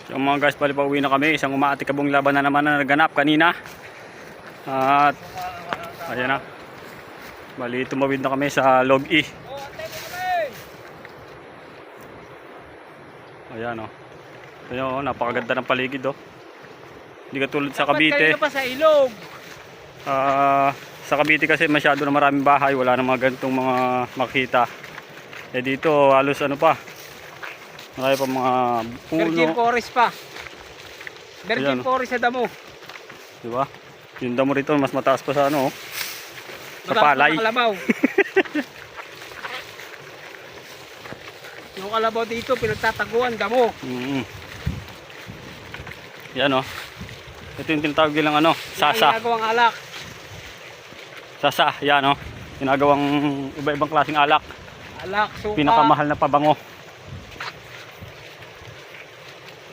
So mga guys, bali pa uwi na kami. Isang umaatikabong laban na naman na naganap kanina. At ayan na. Bali tumawid na kami sa Log E. Ayan o. Ayan o, napakaganda ng paligid o. Hindi katulad sa Cavite. Pa sa ilog. Sa Cavite kasi masyado na maraming bahay. Wala na mga ganitong mga makita. Eh dito halos ano pa. Marami pa mga puno. Virgin Forest pa. Virgin Ayan, Forest sa damo. diba? Yung damo rito mas mataas pa sa ano. Sa Mataas palay. pa sa kalabaw. Yung kalabaw dito pinagtataguan damo. Yan o. Ito yung tinatawag nilang ano, sasa. Ginagawang alak. Sasa, yan o. Ginagawang iba-ibang klaseng alak. Alak, suka. Pinakamahal na pabango.